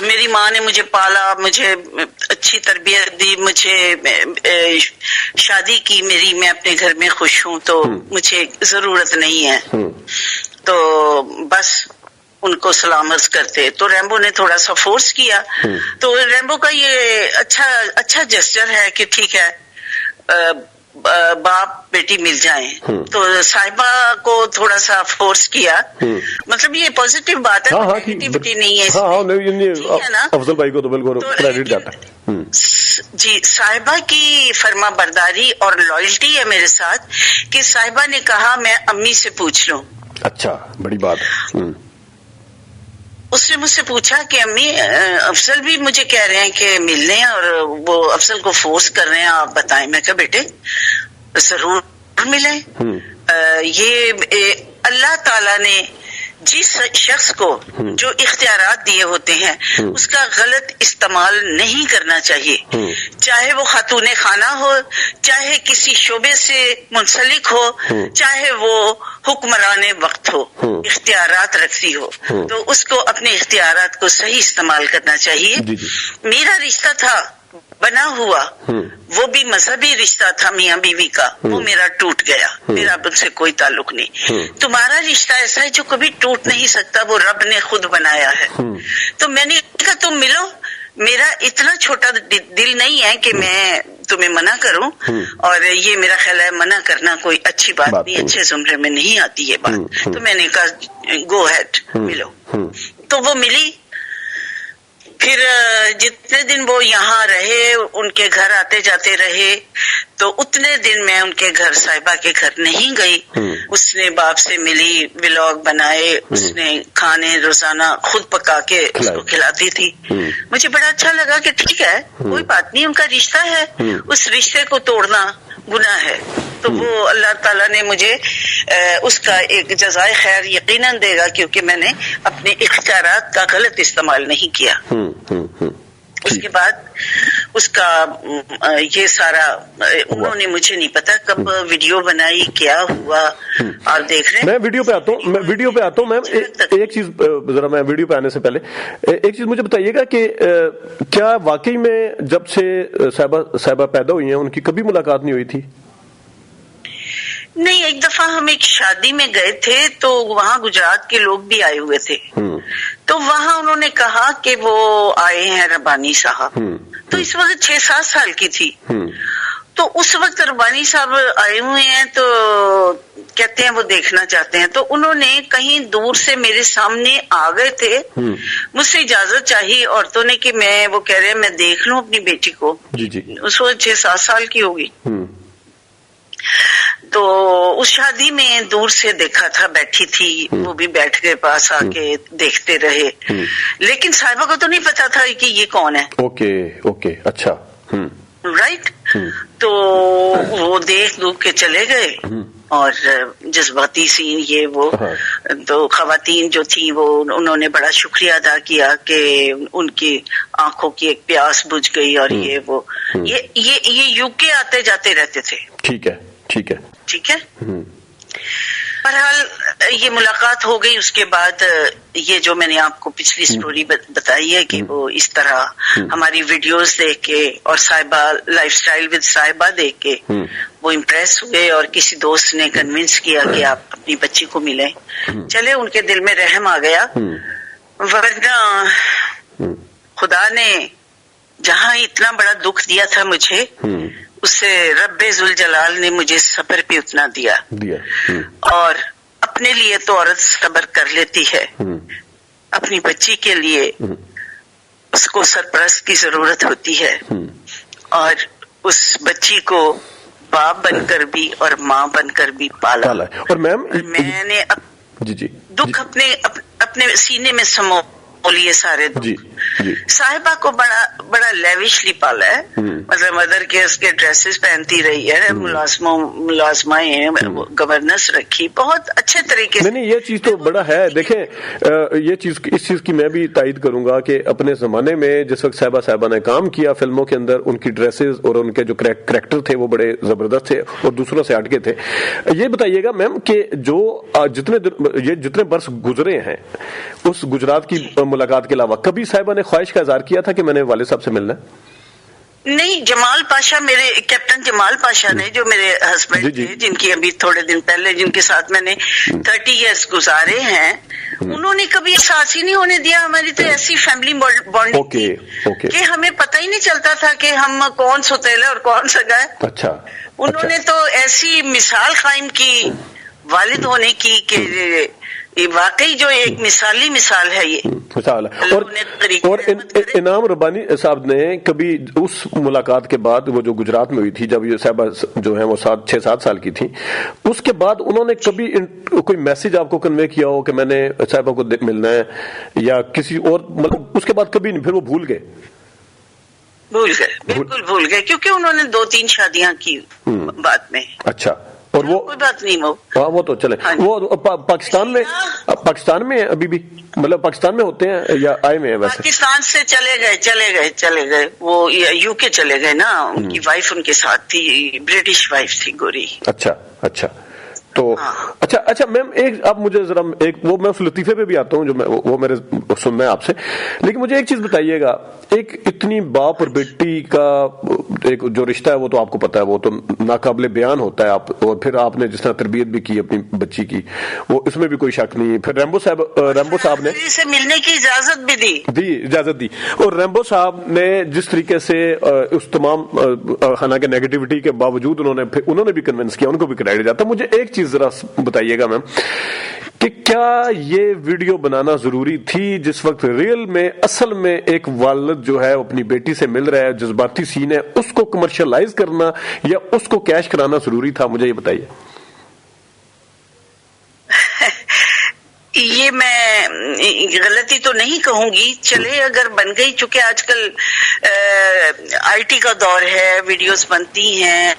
میری ماں نے مجھے پالا، مجھے اچھی تربیت دی، مجھے شادی کی میری، میں اپنے گھر میں خوش ہوں، تو مجھے ضرورت نہیں ہے، تو بس ان کو سلام عرض کرتے. تو ریمبو نے تھوڑا سا فورس کیا، تو ریمبو کا یہ اچھا جسچر ہے کہ ٹھیک ہے باپ بیٹی مل جائیں. تو صاحبہ کو تھوڑا سا فورس کیا، مطلب یہ پازیٹیو بات ہے، نیگیٹیوٹی نہیں ہے اس میں، ٹھیک ہے نا. افضل بھائی کو تو بالکل کریڈٹ جاتا ہے. جی، صاحبہ کی فرما برداری اور لائلٹی ہے میرے ساتھ کہ صاحبہ نے کہا میں امی سے پوچھ لوں. اچھا، بڑی بات ہے. اس نے مجھ سے پوچھا کہ امی افضل بھی مجھے کہہ رہے ہیں کہ ملنے، اور وہ افضل کو فورس کر رہے ہیں، آپ بتائیں. میں کہا بیٹے ضرور ملیں. یہ اللہ تعالیٰ نے جس شخص کو جو اختیارات دیے ہوتے ہیں اس کا غلط استعمال نہیں کرنا چاہیے، چاہے وہ خاتون خانہ ہو، چاہے کسی شعبے سے منسلک ہو، چاہے وہ حکمران وقت ہو، اختیارات رکھتی ہو تو اس کو اپنے اختیارات کو صحیح استعمال کرنا چاہیے. میرا رشتہ تھا بنا ہوا، وہ بھی مذہبی رشتہ تھا میاں بیوی کا، وہ میرا ٹوٹ گیا، میرا ان سے کوئی تعلق نہیں. تمہارا رشتہ ایسا ہے جو کبھی ٹوٹ نہیں سکتا، وہ رب نے خود بنایا ہے. تو میں نے کہا تم ملو، میرا اتنا چھوٹا دل نہیں ہے کہ میں تمہیں منع کروں، اور یہ میرا خیال ہے منع کرنا کوئی اچھی بات نہیں، اچھے زمرے میں نہیں آتی یہ بات. تو میں نے کہا گو ہیڈ ملو. تو وہ ملی. پھر جتنے دن وہ یہاں رہے، ان کے گھر آتے جاتے رہے، تو اتنے دن میں ان کے گھر صاحبہ کے گھر نہیں گئی. اس نے باپ سے ملی، ولاگ بنائے، اس نے کھانے روزانہ خود پکا کے اس کو کھلاتی تھی. مجھے بڑا اچھا لگا کہ ٹھیک ہے کوئی بات نہیں، ان کا رشتہ ہے، اس رشتے کو توڑنا گناہ ہے. تو وہ اللہ تعالیٰ نے مجھے اس کا ایک جزائے خیر یقیناً دے گا، کیونکہ میں نے اپنے اختیارات کا غلط استعمال نہیں کیا. اس کے بعد اس کا یہ سارا انہوں نے مجھے نہیں پتا کب ویڈیو بنائی، کیا ہوا، آپ دیکھ رہے ہیں. میں ویڈیو پہ آتا ہوں میم. ایک چیز ذرا، میں ویڈیو پہ آنے سے پہلے ایک چیز مجھے بتائیے گا کہ کیا واقعی میں جب سے صاحبہ پیدا ہوئی ہیں ان کی کبھی ملاقات نہیں ہوئی تھی؟ نہیں، ایک دفعہ ہم ایک شادی میں گئے تھے تو وہاں گجرات کے لوگ بھی آئے ہوئے تھے، تو وہاں انہوں نے کہا کہ وہ آئے ہیں ربانی صاحب. تو اس وقت 6-7 سال کی تھی. تو اس وقت ربانی صاحب آئے ہوئے ہیں تو کہتے ہیں وہ دیکھنا چاہتے ہیں. تو انہوں نے کہیں دور سے میرے سامنے آ گئے تھے، مجھ سے اجازت چاہیے عورتوں نے کہ میں، وہ کہہ رہے ہیں میں دیکھ لوں اپنی بیٹی کو. اس وقت 6-7 سال کی ہوگی. تو اس شادی میں دور سے دیکھا تھا، بیٹھی تھی، وہ بھی بیٹھ گئے پاس آ کے دیکھتے رہے. لیکن صاحبہ کو تو نہیں پتا تھا کہ یہ کون ہے. اوکے اچھا. رائٹ. تو وہ دیکھ کے چلے گئے، اور جذباتی سین یہ وہ. تو خواتین جو تھی وہ انہوں نے بڑا شکریہ ادا کیا کہ ان کی آنکھوں کی ایک پیاس بجھ گئی، اور یہ وہ یہ UK آتے جاتے رہتے تھے. ٹھیک ہے. بہرحال یہ ملاقات ہو گئی. اس کے بعد یہ جو میں نے آپ کو پچھلی سٹوری بتائی ہے کہ وہ اس طرح ہماری ویڈیوز دیکھ کے اور صاحبہ لائف سٹائل ود صاحبہ دیکھ کے وہ امپریس ہوئے، اور کسی دوست نے کنونس کیا کہ آپ اپنی بچی کو ملیں. چلے ان کے دل میں رحم آ گیا، ورنہ خدا نے جہاں اتنا بڑا دکھ دیا تھا مجھے، اسے رب ذوالجلال نے مجھے صبر بھی اتنا دیا. اور اپنے لیے تو عورت صبر کر لیتی ہے، اپنی بچی کے لیے اس کو سرپرست کی ضرورت ہوتی ہے، اور اس بچی کو باپ بن کر بھی اور ماں بن کر بھی پالا. اور میم میں نے دکھ اپنے سینے میں سمو لیے سارے دکھ. صاحبہ کو بڑا لیوشلی پالا ہے، مطلب مدر کے اس کے ڈریسز پہنتی رہی ہے، ملازمائیں ہیں، گورننس رکھی بہت اچھے طریقے سے. نہیں، یہ چیز تو بڑا ہے. دیکھیں یہ چیز، اس چیز کی میں بھی تائید کروں گا کہ اپنے زمانے میں جس وقت صاحبہ نے کام کیا فلموں کے اندر، ان کی ڈریسز اور ان کے جو کریکٹر تھے وہ بڑے زبردست تھے اور دوسروں سے ہٹ کے تھے. یہ بتائیے گا میم کہ جو جتنے برس گزرے ہیں اس گجرات کی ملاقات کے علاوہ کبھی صاحبہ نے خواہش کا اظہار کیا تھا کہ میں نے والد صاحب سے ملنا ہے؟ نہیں، جمال پاشا، میرے کیپٹن جمال پاشا نے، جو میرے ہسبینڈ تھے، جن کی ابھی تھوڑے دن پہلے جن کے ساتھ میں نے 30 ایئرس گزارے ہیں، انہوں نے کبھی احساس ہی نہیں ہونے دیا. ہماری تو ایسی فیملی بانڈنگ تھی کہ ہمیں پتہ ہی نہیں چلتا تھا کہ ہم کون سوتیلا اور کون سگا ہے. اچھا. انہوں نے تو ایسی مثال قائم کی والد ہونے کی کہ یہ واقعی جو ایک مثالی مثال ہے. یہ مثال ہے. اور انعام ربانی صاحب نے کبھی اس ملاقات کے بعد، وہ جو گجرات میں ہوئی تھی جب یہ صاحبہ جو ہیں وہ 6-7 سال کی تھی، اس کے بعد انہوں نے کبھی کوئی میسج آپ کو کنوے کیا ہو کہ میں نے صاحبہ کو ملنا ہے، یا کسی اور، مطلب اس کے بعد کبھی نہیں، پھر وہ بھول گئے؟ بالکل بھول گئے، کیونکہ انہوں نے 2-3 شادیاں کی بعد میں. اچھا. اور وہ کوئی بات نہیں، وہ تو چلے. وہ پاکستان میں ابھی بھی، مطلب پاکستان میں ہوتے ہیں یا آئے میں ہیں ویسے؟ پاکستان سے چلے گئے وہ یو کے چلے گئے نا. ان کی وائف ان کے ساتھ تھی، برٹش وائف تھی، گوری. اچھا. تو اچھا میم، ایک آپ مجھے ذرا وہ میں اس لطیفے پہ بھی آتا ہوں جو وہ میرے سننا ہے آپ سے، لیکن مجھے ایک چیز بتائیے گا. ایک اتنی باپ اور بیٹی کا ایک جو رشتہ ہے وہ تو آپ کو پتا ہے، وہ تو ناقابل بیان ہوتا ہے. اور پھر آپ نے جس طرح تربیت بھی کی اپنی بچی کی، وہ اس میں بھی کوئی شک نہیں. پھر ریمبو صاحب نے سے ملنے کی اجازت بھی دی. اور ریمبو صاحب نے جس طریقے سے اس تمام حالانکہ نیگیٹیوٹی کے باوجود انہوں نے بھی کنونس کیا، ان کو بھی کریڈٹ جاتا. مجھے ایک چیز ذرا بتائیے گا میم کہ کیا یہ ویڈیو بنانا ضروری تھی جس وقت ریئل میں اصل میں ایک والد جو ہے اپنی بیٹی سے مل رہا ہے، جذباتی سین ہے، اس کو کمرشلائز کرنا یا اس کو کیش کرانا ضروری تھا؟ مجھے یہ بتائیے. یہ میں غلطی تو نہیں کہوں گی، چلے اگر بن گئی، چونکہ آج کل آئی ٹی کا دور ہے، ویڈیوز بنتی ہیں،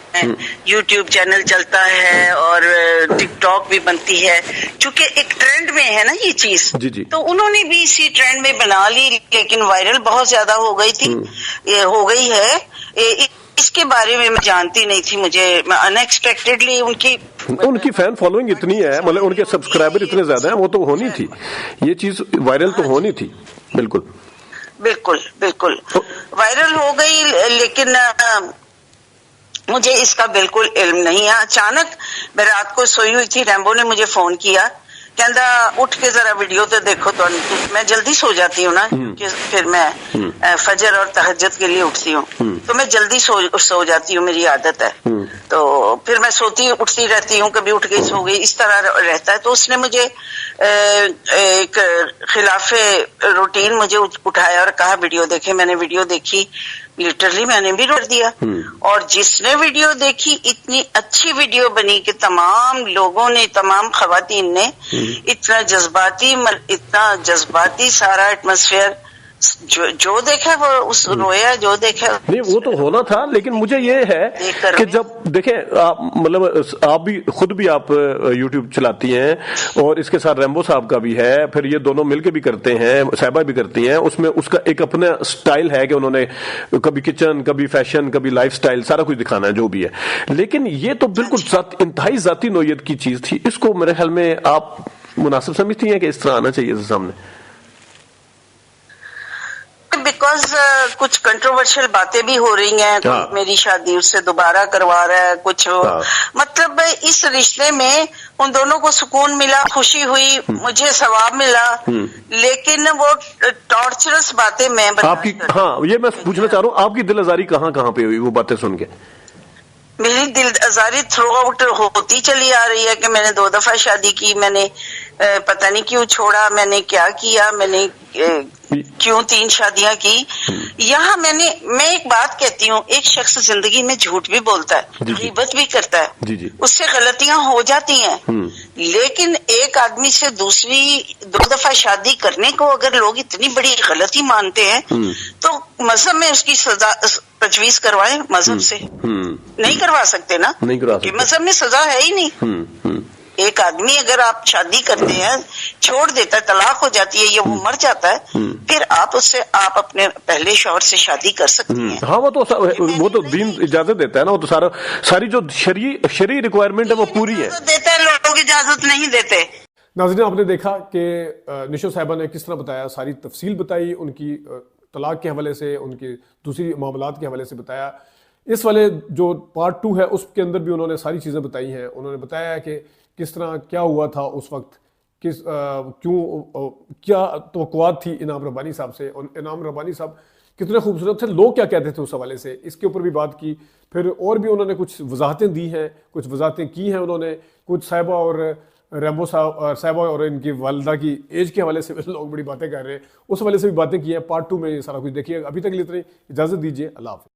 یوٹیوب چینل چلتا ہے اور ٹک ٹاک بھی بنتی ہے، چونکہ ایک ٹرینڈ میں ہے نا یہ چیز. تو انہوں نے بھی اسی ٹرینڈ میں بنا لی، لیکن وائرل بہت زیادہ ہو گئی ہے. اس کے بارے میں جانتی نہیں تھی، مجھے ان ایکسپیکٹڈلی ان کی فین فالوئنگ اتنی ہے، مطلب ان کے سبسکرائبر اتنے زیادہ ہیں، وہ تو ہونی تھی، یہ چیز وائرل تو ہونی تھی. بالکل وائرل ہو گئی، لیکن مجھے اس کا بالکل علم نہیں ہے. اچانک میں رات کو سوئی ہوئی تھی، ریمبو نے مجھے فون کیا، کہندا اٹھ کے ذرا ویڈیو تو دیکھو. تو میں جلدی سو جاتی ہوں نا، کیونکہ پھر میں فجر اور تہجد کے لیے اٹھتی ہوں، تو میں جلدی سو جاتی ہوں، میری عادت ہے. تو پھر میں سوتی اٹھتی رہتی ہوں، کبھی اٹھ گئی سو گئی، اس طرح رہتا ہے. تو اس نے مجھے ایک خلاف روٹین مجھے اٹھایا اور کہا ویڈیو دیکھے. میں نے ویڈیو دیکھی، لٹرلی میں نے بھی روک دیا. اور جس نے ویڈیو دیکھی، اتنی اچھی ویڈیو بنی کہ تمام لوگوں نے، تمام خواتین نے اتنا جذباتی سارا ایٹماسفیئر جو دیکھا وہ اس رویا، جو دیکھا نہیں وہ تو ہونا تھا. لیکن مجھے یہ ہے کہ جب دیکھیں آپ، مطلب آپ بھی خود بھی آپ یوٹیوب چلاتی ہیں، اور اس کے ساتھ ریمبو صاحب کا بھی ہے، پھر یہ دونوں مل کے بھی کرتے ہیں، صاحبہ بھی کرتی ہیں. اس میں اس کا ایک اپنا سٹائل ہے کہ انہوں نے کبھی کچن، کبھی فیشن، کبھی لائف سٹائل، سارا کچھ دکھانا ہے جو بھی ہے. لیکن یہ تو بالکل انتہائی ذاتی نوعیت کی چیز تھی. اس کو میرے خیال میں آپ مناسب سمجھتی ہیں کہ اس طرح آنا چاہیے سامنے؟ بیکاز کچھ کنٹروورشل باتیں بھی ہو رہی ہیں. میری شادی اس سے دوبارہ کروا رہا ہے کچھ. مطلب اس رشتے میں ان دونوں کو سکون ملا، خوشی ہوئی، مجھے ثواب ملا، لیکن وہ ٹارچرس باتیں میں آپ کی، یہ میں پوچھنا چاہ رہا ہوں، آپ کی دل آزاری کہاں پہ ہوئی وہ باتیں سن کے؟ میری دل آزاری تھرو آؤٹ ہوتی چلی آ رہی ہے کہ میں نے 2 دفعہ شادی کی، میں نے پتہ نہیں کیوں چھوڑا، میں نے کیا کیا، میں نے کیوں 3 شادیاں کی. یہاں میں ایک بات کہتی ہوں، ایک شخص زندگی میں جھوٹ بھی بولتا ہے، غیبت بھی کرتا ہے، اس سے غلطیاں ہو جاتی ہیں. لیکن ایک آدمی سے دوسری 2 دفعہ شادی کرنے کو اگر لوگ اتنی بڑی غلطی مانتے ہیں تو مذہب میں اس کی سزا تجویز کروائیں. مذہب سے نہیں کروا سکتے نا، کہ مذہب میں سزا ہے ہی نہیں. ایک آدمی اگر آپ شادی کرتے ہیں، چھوڑ دیتا ہے، طلاق ہو جاتی ہے یا وہ مر جاتا ہے، پھر آپ اس سے آپ اپنے پہلے شوہر سے شادی کر سکتے ہیں. ہاں وہ تو دین اجازت دیتا ہے نا، وہ تو ساری جو شرعی ریکوائرمنٹ ہے وہ پوری ہے. دیتا ہے، لوگ اجازت نہیں دیتے. ناظرین آپ نے دیکھا کہ نشو صاحبہ نے کس طرح بتایا، ساری تفصیل بتائی، ان کی طلاق کے حوالے سے، ان کی دوسری معاملات کے حوالے سے بتایا. اس والے جو پارٹ 2 ہے اس کے اندر بھی انہوں نے ساری چیزیں بتائی ہیں. انہوں نے بتایا کہ کس طرح کیا ہوا تھا اس وقت، کیا توقعات تھی انعام ربانی صاحب سے، اور انعام ربانی صاحب کتنے خوبصورت تھے، لوگ کیا کہتے تھے اس حوالے سے، اس کے اوپر بھی بات کی. پھر اور بھی انہوں نے کچھ وضاحتیں دی ہیں، کچھ وضاحتیں کی ہیں انہوں نے. کچھ صاحبہ اور ریمبو صاحبہ اور ان کی والدہ کی ایج کے حوالے سے لوگ بڑی باتیں کر رہے ہیں، اس حوالے سے بھی باتیں کی ہیں. پارٹ 2 میں یہ سارا کچھ دیکھیے. ابھی تک کے لیے اتنی اجازت دیجیے. اللہ حافظ.